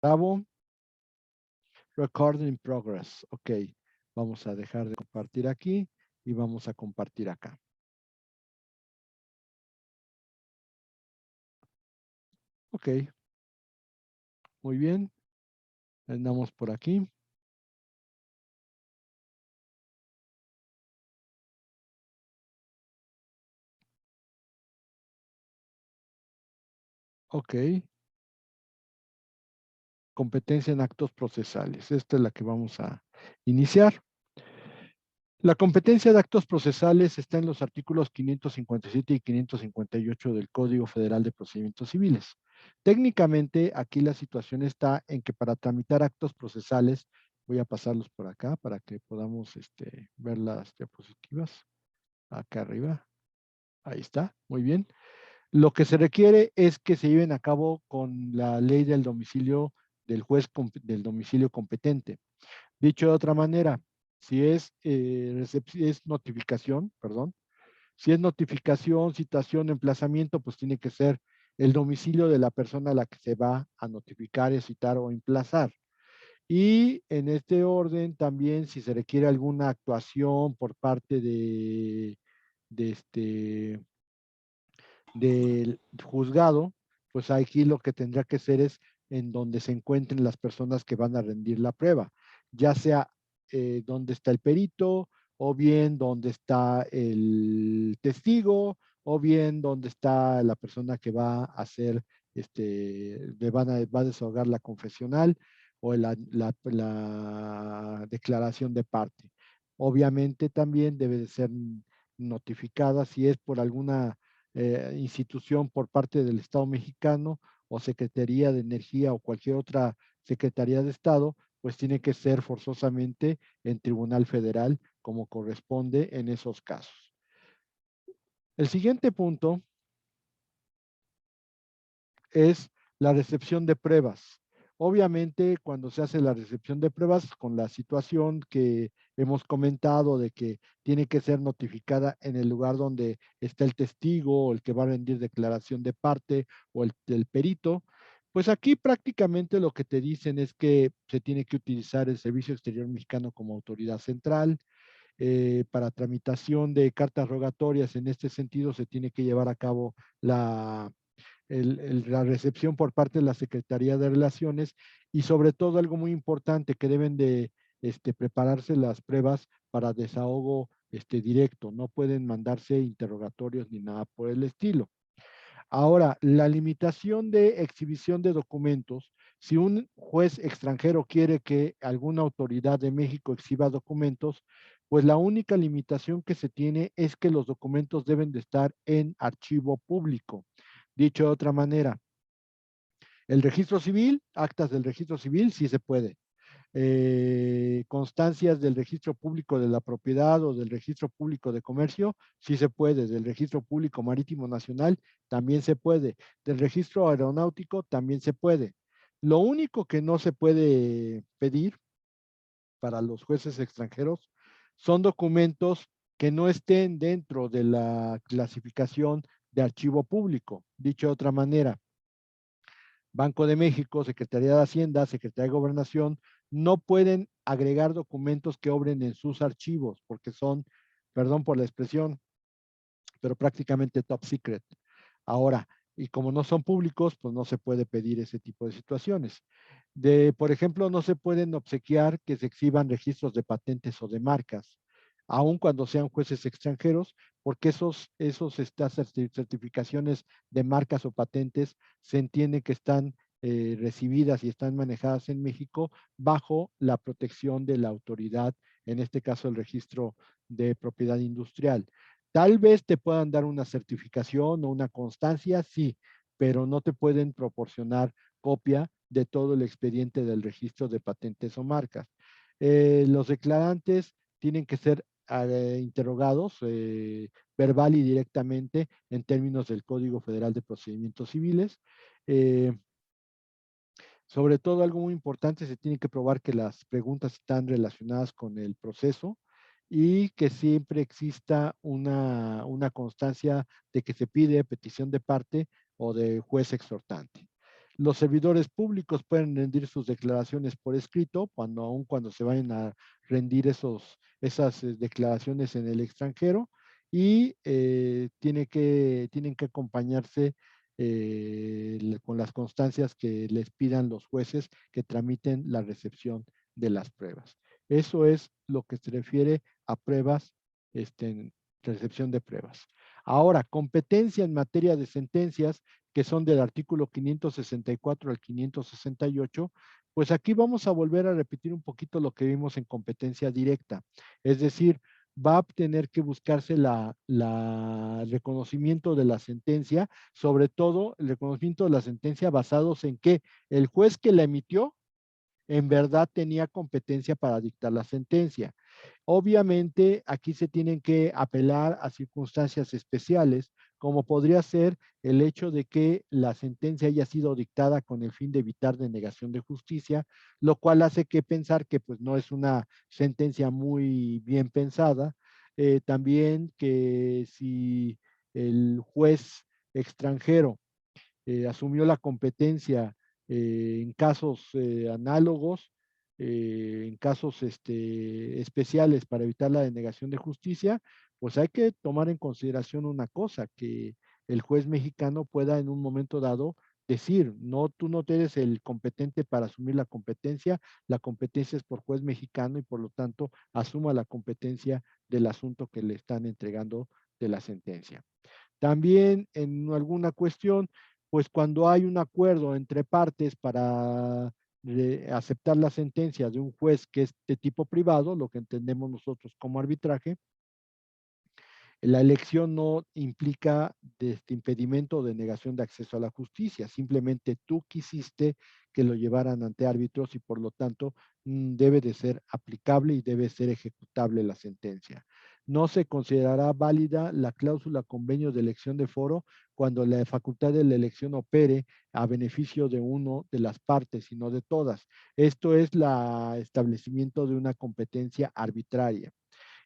Gustavo. Recording in progress. Ok. Vamos a dejar de compartir aquí y vamos a compartir acá. Ok. Muy bien. Andamos por aquí. Ok. Competencia en actos procesales. Esta es la que vamos a iniciar. La competencia de actos procesales está en los artículos 557 y 558 del Código Federal de Procedimientos Civiles. Técnicamente, aquí la situación está en que para tramitar actos procesales, voy a pasarlos por acá para que podamos ver las diapositivas. Acá arriba. Ahí está. Muy bien. Lo que se requiere es que se lleven a cabo con la ley del domicilio del juez del domicilio competente. Dicho de otra manera, si es, es notificación, perdón, si es notificación, citación, emplazamiento, pues tiene que ser el domicilio de la persona a la que se va a notificar, citar o emplazar. Y en este orden también, si se requiere alguna actuación por parte de del juzgado, pues aquí lo que tendrá que ser es en donde se encuentren las personas que van a rendir la prueba, ya sea donde está el perito, o bien donde está el testigo, o bien donde está la persona que va a hacer, va a desahogar la confesional o la declaración de parte. Obviamente también debe de ser notificada si es por alguna institución por parte del Estado mexicano o Secretaría de Energía o cualquier otra Secretaría de Estado, pues tiene que ser forzosamente en Tribunal Federal como corresponde en esos casos. El siguiente punto es la recepción de pruebas. Obviamente, cuando se hace la recepción de pruebas, con la situación que hemos comentado de que tiene que ser notificada en el lugar donde está el testigo o el que va a rendir declaración de parte o el perito, pues aquí prácticamente lo que te dicen es que se tiene que utilizar el Servicio Exterior Mexicano como autoridad central. Para tramitación de cartas rogatorias, en este sentido, se tiene que llevar a cabo la recepción por parte de la Secretaría de Relaciones y sobre todo algo muy importante que deben de prepararse las pruebas para desahogo directo, no pueden mandarse interrogatorios ni nada por el estilo. Ahora, la limitación de exhibición de documentos, si un juez extranjero quiere que alguna autoridad de México exhiba documentos, pues la única limitación que se tiene es que los documentos deben de estar en archivo público. Dicho de otra manera, el registro civil, actas del registro civil, sí se puede. Constancias del registro público de la propiedad o del registro público de comercio, sí se puede. Del registro público marítimo nacional, también se puede. Del registro aeronáutico, también se puede. Lo único que no se puede pedir para los jueces extranjeros son documentos que no estén dentro de la clasificación de archivo público. Dicho de otra manera, Banco de México, Secretaría de Hacienda, Secretaría de Gobernación, no pueden agregar documentos que obren en sus archivos porque son, perdón por la expresión, pero prácticamente top secret. Ahora, y como no son públicos, pues no se puede pedir ese tipo de situaciones. Por ejemplo, no se pueden obsequiar que se exhiban registros de patentes o de marcas, aun cuando sean jueces extranjeros, porque estas certificaciones de marcas o patentes se entiende que están recibidas y están manejadas en México bajo la protección de la autoridad, en este caso el registro de propiedad industrial. Tal vez te puedan dar una certificación o una constancia, sí, pero no te pueden proporcionar copia de todo el expediente del registro de patentes o marcas. Los declarantes tienen que ser interrogados verbal y directamente en términos del Código Federal de Procedimientos Civiles. Sobre todo, algo muy importante, se tiene que probar que las preguntas están relacionadas con el proceso y que siempre exista una constancia de que se pide petición de parte o de juez exhortante. Los servidores públicos pueden rendir sus declaraciones por escrito, aun cuando se vayan a rendir esas declaraciones en el extranjero, y tienen que acompañarse con las constancias que les pidan los jueces que tramiten la recepción de las pruebas. Eso es lo que se refiere a pruebas, en recepción de pruebas. Ahora, competencia en materia de sentencias, que son del artículo 564 al 568, pues aquí vamos a volver a repetir un poquito lo que vimos en competencia directa. Es decir, va a tener que buscarse el reconocimiento de la sentencia, sobre todo el reconocimiento de la sentencia basados en que el juez que la emitió en verdad tenía competencia para dictar la sentencia. Obviamente, aquí se tienen que apelar a circunstancias especiales, como podría ser el hecho de que la sentencia haya sido dictada con el fin de evitar denegación de justicia, lo cual hace que pensar que pues no es una sentencia muy bien pensada. También que si el juez extranjero asumió la competencia en casos análogos, en casos especiales para evitar la denegación de justicia, pues hay que tomar en consideración una cosa, que el juez mexicano pueda en un momento dado decir, no, tú no eres el competente para asumir la competencia es por juez mexicano y por lo tanto asuma la competencia del asunto que le están entregando de la sentencia. También en alguna cuestión, pues cuando hay un acuerdo entre partes para aceptar la sentencia de un juez que es de tipo privado, lo que entendemos nosotros como arbitraje, la elección no implica de este impedimento de negación de acceso a la justicia, simplemente tú quisiste que lo llevaran ante árbitros y por lo tanto debe de ser aplicable y debe ser ejecutable la sentencia. No se considerará válida la cláusula convenio de elección de foro cuando la facultad de la elección opere a beneficio de uno de las partes y no de todas. Esto es el establecimiento de una competencia arbitraria.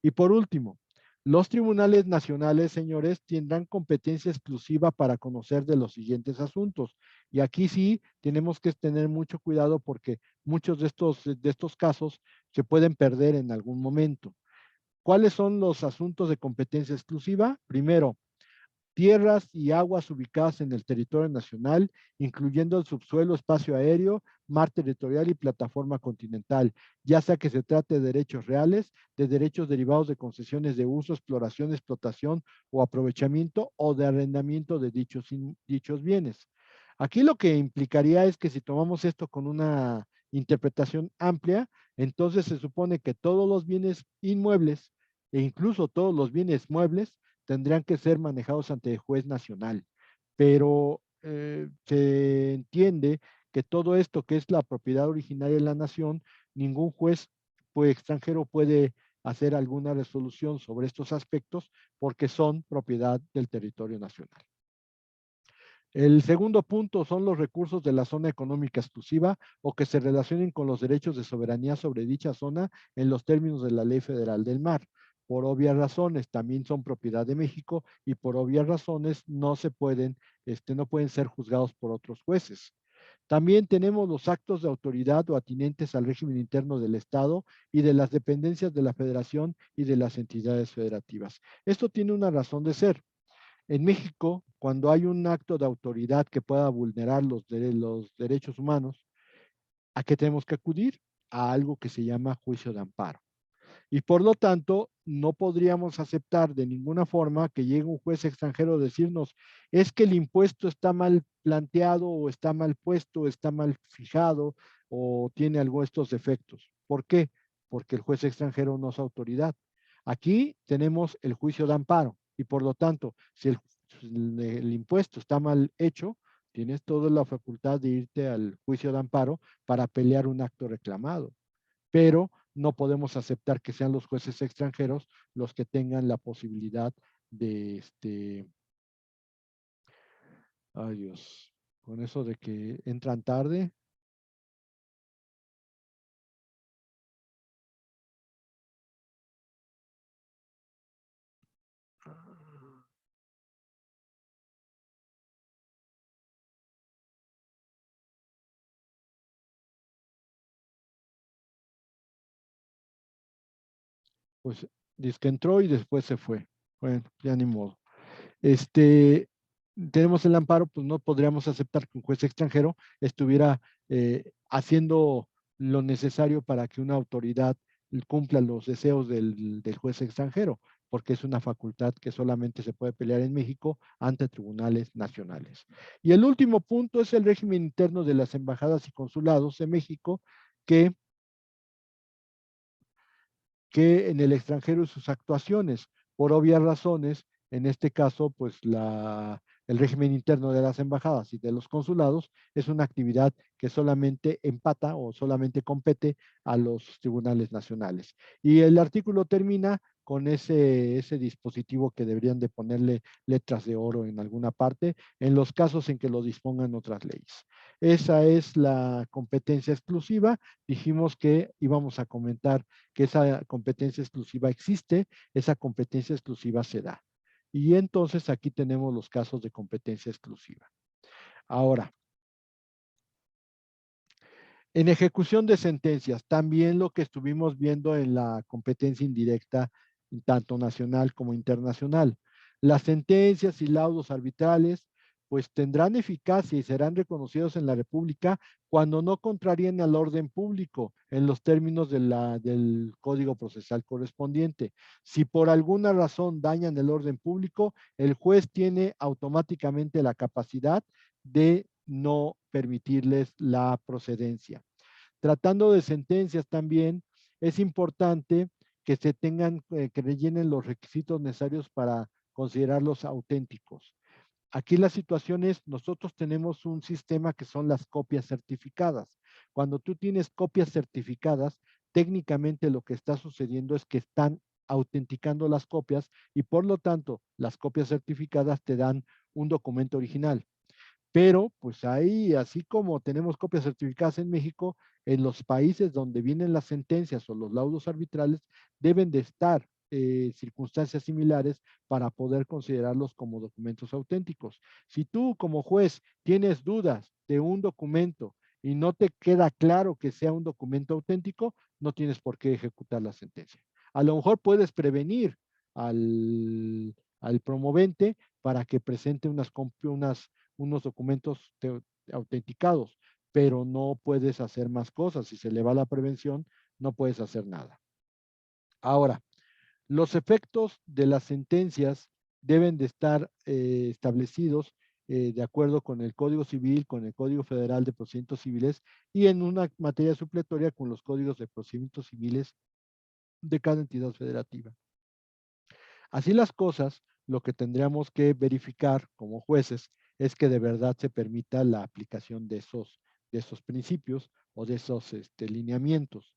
Y por último, los tribunales nacionales, señores, tendrán competencia exclusiva para conocer de los siguientes asuntos. Y aquí sí tenemos que tener mucho cuidado porque muchos de estos casos se pueden perder en algún momento. ¿Cuáles son los asuntos de competencia exclusiva? Primero, tierras y aguas ubicadas en el territorio nacional, incluyendo el subsuelo, espacio aéreo, mar territorial y plataforma continental, ya sea que se trate de derechos reales, de derechos derivados de concesiones de uso, exploración, explotación o aprovechamiento o de arrendamiento de dichos bienes. Aquí lo que implicaría es que si tomamos esto con una interpretación amplia, entonces se supone que todos los bienes inmuebles e incluso todos los bienes muebles tendrían que ser manejados ante el juez nacional. Pero se entiende que todo esto que es la propiedad originaria de la nación, ningún juez extranjero puede hacer alguna resolución sobre estos aspectos porque son propiedad del territorio nacional. El segundo punto son los recursos de la zona económica exclusiva o que se relacionen con los derechos de soberanía sobre dicha zona en los términos de la Ley Federal del Mar. Por obvias razones, también son propiedad de México y por obvias razones no pueden ser juzgados por otros jueces. También tenemos los actos de autoridad o atinentes al régimen interno del Estado y de las dependencias de la Federación y de las entidades federativas. Esto tiene una razón de ser. En México, cuando hay un acto de autoridad que pueda vulnerar los derechos humanos, ¿a qué tenemos que acudir? A algo que se llama juicio de amparo. Y por lo tanto, no podríamos aceptar de ninguna forma que llegue un juez extranjero a decirnos, es que el impuesto está mal planteado o está mal puesto, o está mal fijado o tiene algo de estos defectos. ¿Por qué? Porque el juez extranjero no es autoridad. Aquí tenemos el juicio de amparo y por lo tanto, si el impuesto está mal hecho, tienes toda la facultad de irte al juicio de amparo para pelear un acto reclamado. Pero no podemos aceptar que sean los jueces extranjeros los que tengan la posibilidad de ay Dios, con eso de que entran tarde. pues dice que entró y después se fue. Bueno, ya ni modo. Este, tenemos el amparo, pues no podríamos aceptar que un juez extranjero estuviera haciendo lo necesario para que una autoridad cumpla los deseos del juez extranjero, porque es una facultad que solamente se puede pelear en México ante tribunales nacionales. Y el último punto es el régimen interno de las embajadas y consulados de México, que en el extranjero y sus actuaciones. Por obvias razones, en este caso, pues el régimen interno de las embajadas y de los consulados es una actividad que solamente empata o solamente compete a los tribunales nacionales. Y el artículo termina con ese dispositivo que deberían de ponerle letras de oro en alguna parte, en los casos en que lo dispongan otras leyes. Esa es la competencia exclusiva. Dijimos que íbamos a comentar que esa competencia exclusiva existe, esa competencia exclusiva se da. Y entonces aquí tenemos los casos de competencia exclusiva. Ahora, en ejecución de sentencias, también lo que estuvimos viendo en la competencia indirecta, tanto nacional como internacional. Las sentencias y laudos arbitrales, pues tendrán eficacia y serán reconocidos en la República cuando no contraríen al orden público en los términos del Código Procesal correspondiente. Si por alguna razón dañan el orden público, el juez tiene automáticamente la capacidad de no permitirles la procedencia. Tratando de sentencias también, es importante que se tengan, que rellenen los requisitos necesarios para considerarlos auténticos. Aquí la situación es, nosotros tenemos un sistema que son las copias certificadas. Cuando tú tienes copias certificadas, técnicamente lo que está sucediendo es que están autenticando las copias y por lo tanto las copias certificadas te dan un documento original. Pero pues ahí, así como tenemos copias certificadas en México, en los países donde vienen las sentencias o los laudos arbitrales, deben de estar circunstancias similares para poder considerarlos como documentos auténticos. Si tú como juez tienes dudas de un documento y no te queda claro que sea un documento auténtico, no tienes por qué ejecutar la sentencia. A lo mejor puedes prevenir al promovente para que presente unos documentos autenticados, pero no puedes hacer más cosas. Si se le va la prevención, no puedes hacer nada. Ahora, los efectos de las sentencias deben de estar establecidos de acuerdo con el Código Civil, con el Código Federal de Procedimientos Civiles y en una materia supletoria con los códigos de procedimientos civiles de cada entidad federativa. Así las cosas, lo que tendríamos que verificar como jueces es que de verdad se permita la aplicación de esos principios o de esos lineamientos.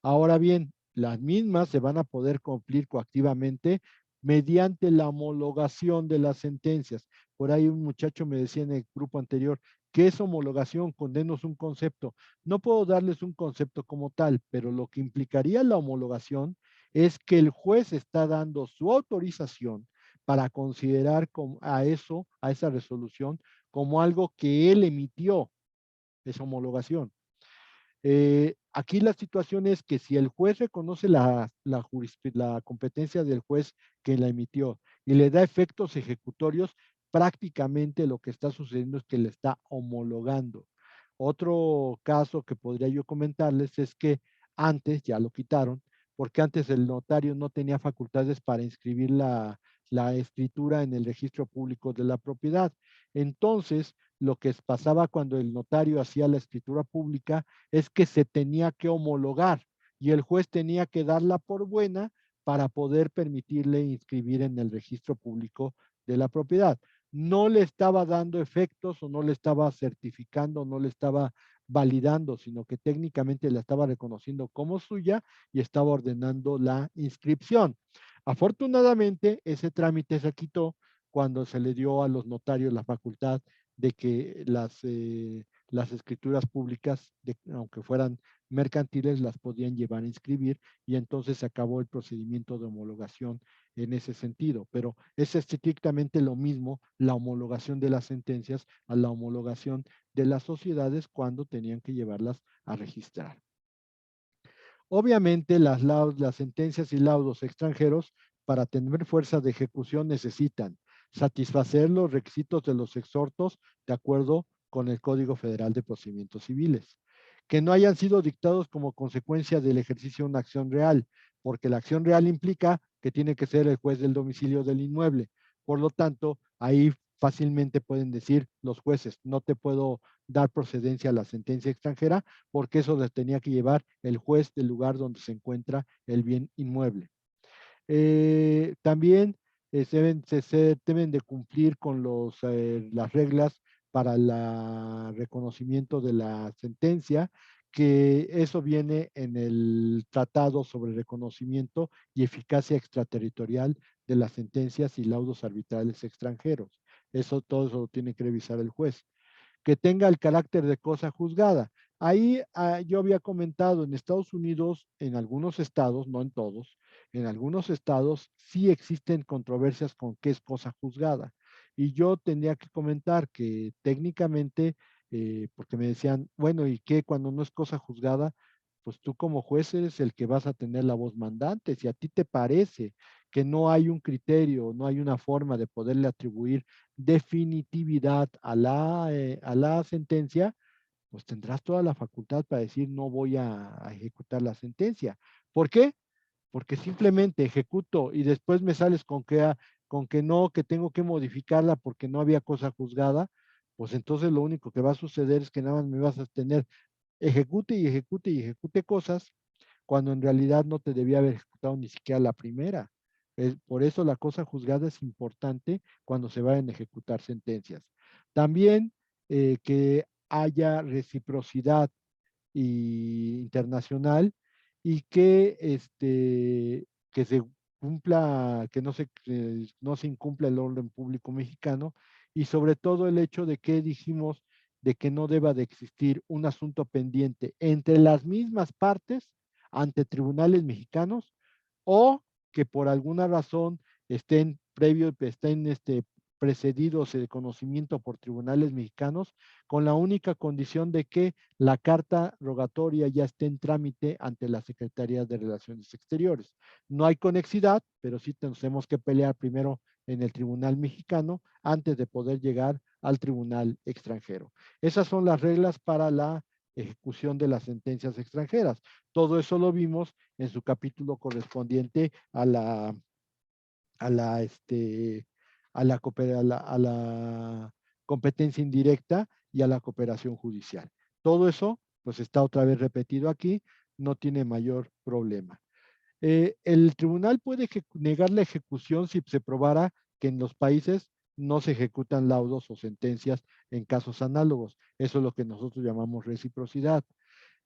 Ahora bien, las mismas se van a poder cumplir coactivamente mediante la homologación de las sentencias. Por ahí un muchacho me decía en el grupo anterior, ¿qué es homologación? Condenos un concepto. No puedo darles un concepto como tal, pero lo que implicaría la homologación es que el juez está dando su autorización para considerar a esa resolución, como algo que él emitió, esa homologación. Aquí la situación es que si el juez reconoce la competencia del juez que la emitió y le da efectos ejecutorios, prácticamente lo que está sucediendo es que le está homologando. Otro caso que podría yo comentarles es que antes, ya lo quitaron, porque antes el notario no tenía facultades para inscribir la escritura en el registro público de la propiedad. Entonces, lo que pasaba cuando el notario hacía la escritura pública es que se tenía que homologar y el juez tenía que darla por buena para poder permitirle inscribir en el registro público de la propiedad. No le estaba dando efectos o no le estaba certificando, no le estaba validando, sino que técnicamente la estaba reconociendo como suya y estaba ordenando la inscripción. Afortunadamente, ese trámite se quitó cuando se le dio a los notarios la facultad de que las escrituras públicas, aunque fueran mercantiles, las podían llevar a inscribir y entonces se acabó el procedimiento de homologación en ese sentido. Pero es estrictamente lo mismo la homologación de las sentencias a la homologación de las sociedades cuando tenían que llevarlas a registrar. Obviamente las sentencias y laudos extranjeros para tener fuerza de ejecución necesitan satisfacer los requisitos de los exhortos de acuerdo con el Código Federal de Procedimientos Civiles, que no hayan sido dictados como consecuencia del ejercicio de una acción real, porque la acción real implica que tiene que ser el juez del domicilio del inmueble. Por lo tanto, ahí fácilmente pueden decir los jueces, no te puedo dar procedencia a la sentencia extranjera porque eso le tenía que llevar el juez del lugar donde se encuentra el bien inmueble. También deben de cumplir con las reglas para el reconocimiento de la sentencia, que eso viene en el Tratado sobre Reconocimiento y Eficacia Extraterritorial de las Sentencias y Laudos Arbitrales Extranjeros. Todo eso lo tiene que revisar el juez, que tenga el carácter de cosa juzgada. Ahí yo había comentado, en Estados Unidos, en algunos estados, no en todos, en algunos estados sí existen controversias con qué es cosa juzgada. Y yo tendría que comentar que técnicamente, porque me decían, bueno, ¿y qué cuando no es cosa juzgada? Pues tú como juez eres el que vas a tener la voz mandante. Si a ti te parece que no hay un criterio, no hay una forma de poderle atribuir definitividad a la sentencia, pues tendrás toda la facultad para decir no voy a ejecutar la sentencia. ¿Por qué? Porque simplemente ejecuto y después me sales con que no, que tengo que modificarla porque no había cosa juzgada, pues entonces lo único que va a suceder es que nada más me vas a tener ejecute y ejecute y ejecute cosas cuando en realidad no te debía haber ejecutado ni siquiera la primera. Por eso la cosa juzgada es importante cuando se vayan a ejecutar sentencias. También que haya reciprocidad internacional y que se cumpla, que no se incumpla el orden público mexicano y sobre todo el hecho de que dijimos de que no deba de existir un asunto pendiente entre las mismas partes ante tribunales mexicanos o que por alguna razón estén precedidos de conocimiento por tribunales mexicanos con la única condición de que la carta rogatoria ya esté en trámite ante la Secretaría de Relaciones Exteriores. No hay conexidad, pero sí tenemos que pelear primero en el tribunal mexicano antes de poder llegar al tribunal extranjero. Esas son las reglas para la ejecución de las sentencias extranjeras. Todo eso lo vimos en su capítulo correspondiente a la, este, a la competencia indirecta y a la cooperación judicial. Todo eso, pues está otra vez repetido aquí, no tiene mayor problema. El tribunal puede negar la ejecución si se probara que en los países no se ejecutan laudos o sentencias en casos análogos. Eso es lo que nosotros llamamos reciprocidad.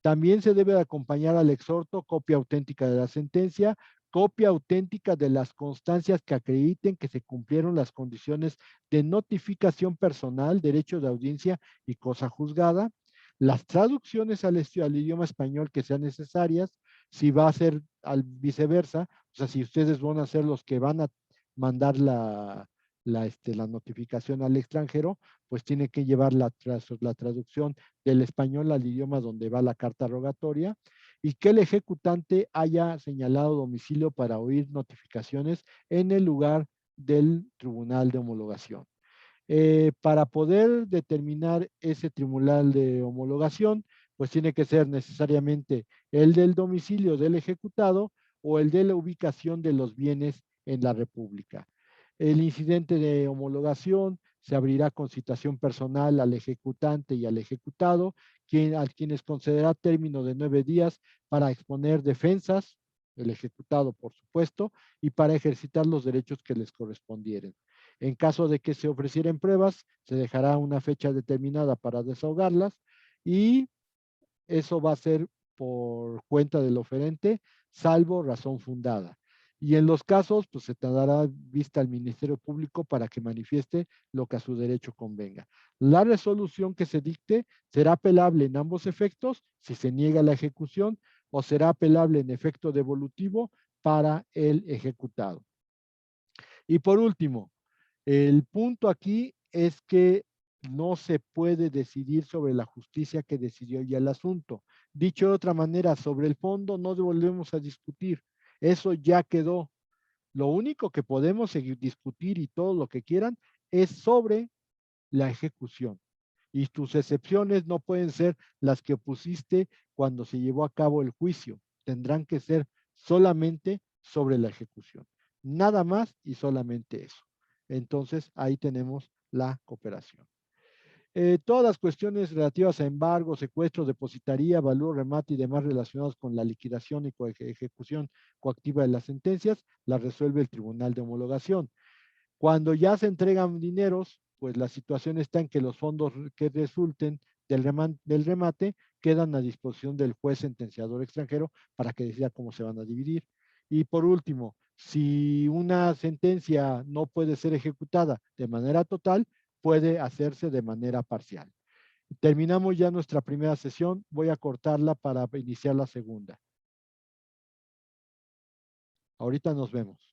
También se debe acompañar al exhorto copia auténtica de la sentencia, copia auténtica de las constancias que acrediten que se cumplieron las condiciones de notificación personal, derecho de audiencia y cosa juzgada, las traducciones al idioma español que sean necesarias, si va a ser al viceversa, o sea, si ustedes van a ser los que van a mandar la notificación al extranjero, pues tiene que llevar la traducción del español al idioma donde va la carta rogatoria y que el ejecutante haya señalado domicilio para oír notificaciones en el lugar del tribunal de homologación. Para poder determinar ese tribunal de homologación, pues tiene que ser necesariamente el del domicilio del ejecutado o el de la ubicación de los bienes en la República. El incidente de homologación se abrirá con citación personal al ejecutante y al ejecutado, a quienes concederá término de 9 días para exponer defensas, el ejecutado por supuesto, y para ejercitar los derechos que les correspondieren. En caso de que se ofrecieran pruebas, se dejará una fecha determinada para desahogarlas y eso va a ser por cuenta del oferente, salvo razón fundada. Y en los casos, pues se te dará vista al Ministerio Público para que manifieste lo que a su derecho convenga. La resolución que se dicte será apelable en ambos efectos si se niega la ejecución o será apelable en efecto devolutivo para el ejecutado. Y por último, el punto aquí es que no se puede decidir sobre la justicia que decidió ya el asunto. Dicho de otra manera, sobre el fondo no volvemos a discutir. Eso ya quedó. Lo único que podemos seguir discutir y todo lo que quieran es sobre la ejecución. Y tus excepciones no pueden ser las que pusiste cuando se llevó a cabo el juicio. Tendrán que ser solamente sobre la ejecución. Nada más y solamente eso. Entonces, ahí tenemos la cooperación. Todas las cuestiones relativas a embargo, secuestro, depositaría, valor, remate y demás relacionados con la liquidación y ejecución coactiva de las sentencias, las resuelve el Tribunal de Homologación. Cuando ya se entregan dineros, pues la situación está en que los fondos que resulten del remate quedan a disposición del juez sentenciador extranjero para que decida cómo se van a dividir. Y por último, si una sentencia no puede ser ejecutada de manera total, puede hacerse de manera parcial. Terminamos ya nuestra primera sesión. Voy a cortarla para iniciar la segunda. Ahorita nos vemos.